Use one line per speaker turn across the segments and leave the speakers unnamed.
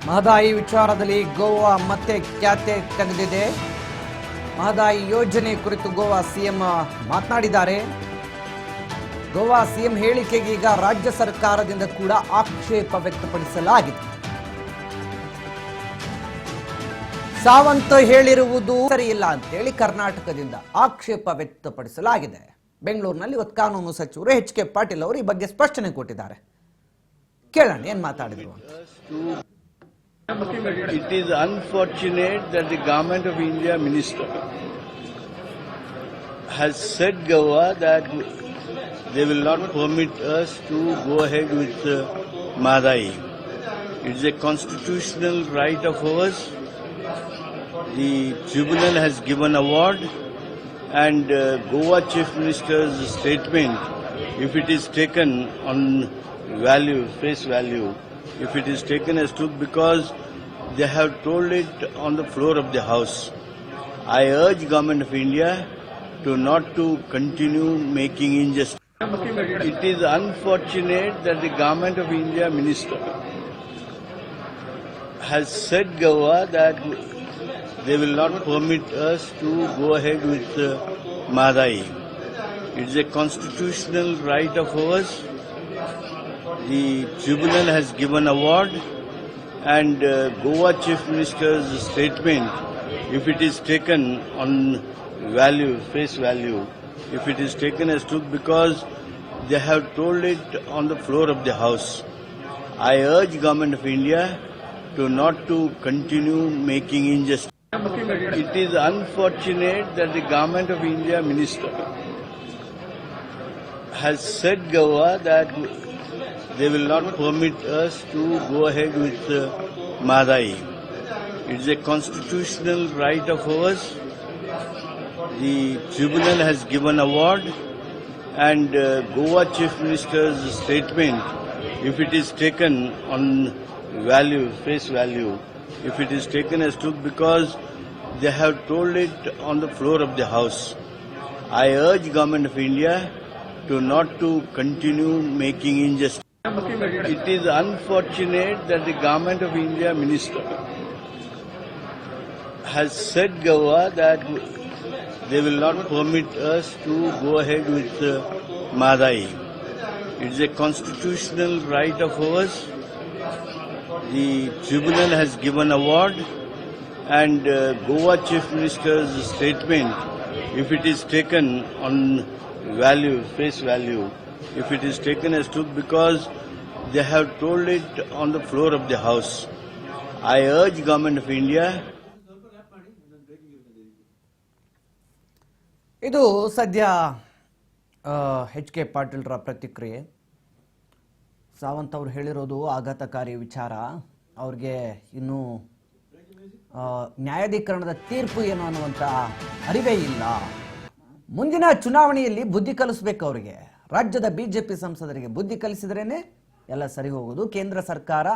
ಮಹದಾಯಿ ವಿಚಾರದಲ್ಲಿ ಗೋವಾ ಮತ್ತೆ ಖ್ಯಾತೆ ತೆಗೆದಿದೆ. ಮಹದಾಯಿ ಯೋಜನೆ ಕುರಿತು ಗೋವಾ ಸಿಎಂ ಮಾತನಾಡಿದ್ದಾರೆ. ಗೋವಾ ಸಿಎಂ ಹೇಳಿಕೆಗೆ ಈಗ ರಾಜ್ಯ ಸರ್ಕಾರದಿಂದ ಕೂಡ ಆಕ್ಷೇಪ ವ್ಯಕ್ತಪಡಿಸಲಾಗಿದೆ. ಸಾವಂತ್ ಹೇಳಿರುವುದು ಸರಿಯಿಲ್ಲ ಅಂತೇಳಿ ಕರ್ನಾಟಕದಿಂದ ಆಕ್ಷೇಪ ವ್ಯಕ್ತಪಡಿಸಲಾಗಿದೆ. ಬೆಂಗಳೂರಿನಲ್ಲಿ ಇವತ್ತು ಕಾನೂನು ಸಚಿವರು ಎಚ್.ಕೆ. ಪಾಟೀಲ್ ಅವರು ಈ ಬಗ್ಗೆ ಸ್ಪಷ್ಟನೆ ಕೊಟ್ಟಿದ್ದಾರೆ. ಕೇಳೋಣ ಏನ್ ಮಾತಾಡಿದ್ರು ಅಂತ.
It is unfortunate that the Government of India minister has said Goa that they will not permit us to go ahead with Madai. It is a constitutional right of ours. The tribunal has given award, and Goa Chief Minister's statement, if it is taken on value, face value, if it is taken as truth, because they have told it on the floor of the House. I urge Government of India to not to continue making injustice. It is unfortunate that the Government of India minister has said Goa that they will not permit us to go ahead with Madai. It is a constitutional right of ours. The tribunal has given award, and Goa Chief Minister's statement, if it is taken on value, face value, if it is taken as truth, because they have told it on the floor of the House. I urge Government of India to not to continue making injustice. It is unfortunate that the Government of India minister has said Goa that they will not permit us to go ahead with Madai. It is a constitutional right of ours. The tribunal has given award, and Goa Chief Minister's statement, if it is taken on value, face value, if it is taken as truth, because they have told it on the floor of the House. I urge Government of India to not to continue making injustice. It is unfortunate that the Government of India minister has said Goa that they will not permit us to go ahead with Madai. It is a constitutional right of ours. The tribunal has given award, and Goa Chief Minister's statement, if it is taken on value, face value, if it is taken as truth, because they have told it on the floor of the House. I urge Government of India.
ಇದು ಸದ್ಯ HK. ಪಾಟೀಲ್ರ ಪ್ರತಿಕ್ರಿಯೆ. ಸಾವಂತ್ ಅವರು ಹೇಳಿರೋದು ಆಘಾತಕಾರಿ ವಿಚಾರ. ಅವ್ರಿಗೆ ಇನ್ನೂ ನ್ಯಾಯಾಧೀಕರಣದ ತೀರ್ಪು ಏನು ಅನ್ನುವಂಥ ಅರಿವೇ ಇಲ್ಲ. ಮುಂದಿನ ಚುನಾವಣೆಯಲ್ಲಿ ಬುದ್ಧಿ ಕಲಿಸ್ಬೇಕು ಅವರಿಗೆ. ರಾಜ್ಯದ ಬಿಜೆಪಿ ಸಂಸದರಿಗೆ ಬುದ್ಧಿ ಕಲಿಸಿದ್ರೇನೆ ಎಲ್ಲ ಸರಿ ಹೋಗೋದು. ಕೇಂದ್ರ ಸರ್ಕಾರ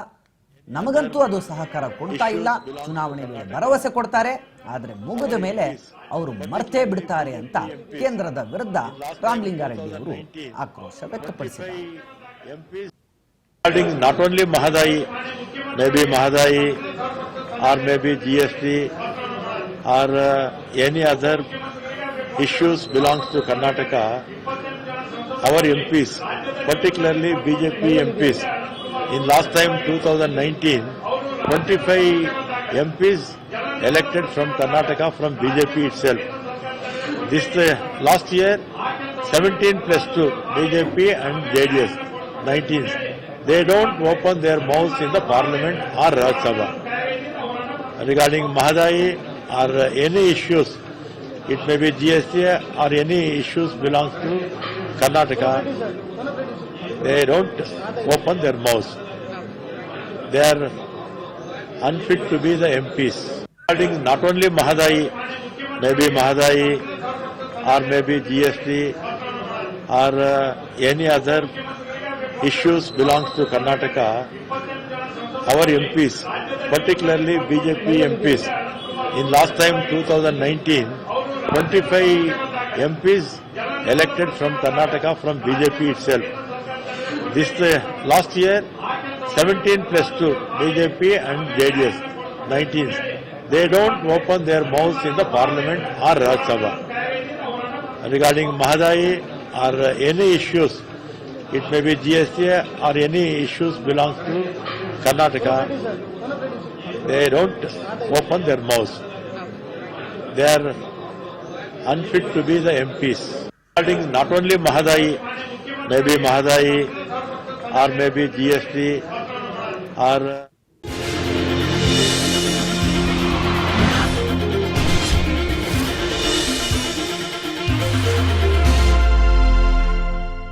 ನಮಗಂತೂ ಅದು ಸಹಕಾರ ಕೊಡ್ತಾ ಇಲ್ಲ. ಚುನಾವಣೆ ವೇಳೆ ಭರವಸೆ ಕೊಡ್ತಾರೆ, ಆದರೆ ಮುಗಿದ ಮೇಲೆ ಅವರು ಮರ್ತೇ ಬಿಡ್ತಾರೆ ಅಂತ ಕೇಂದ್ರದ ವಿರುದ್ಧ ರಾಮಲಿಂಗಾರೆಡ್ಡಿ ಅವರು ಆಕ್ರೋಶ ವ್ಯಕ್ತಪಡಿಸಿದ್ದಾರೆ.
Not only Mahadai, maybe Mahadai or maybe GST or any other issues belongs to Karnataka, our MPs, particularly BJP MPs, in last time 2019, 25 MPs elected from Karnataka from BJP itself. This last year, 17 plus 2, BJP and JDS, 19. They don't open their mouths in the Parliament or Rajya Sabha. Regarding Mahadai or any issues, it may be GST or any issues belongs to Karnataka, they don't open their mouths. They are unfit to be the MPs. Regarding not only Mahadai, maybe Mahadai or maybe GST or any other issues belongs to Karnataka, our MPs, particularly BJP MPs, in last time 2019, 25 MPs elected from Karnataka from BJP itself. This last year, 17 plus 2, BJP and JDS, 19. They don't open their mouths in the parliament or Rajya Sabha. Regarding Mahadai or any issues, it may be GST or any issues belongs to Karnataka, they don't open their mouths. They are unfit to be the MPs. Regarding not only Mahadai or maybe GST or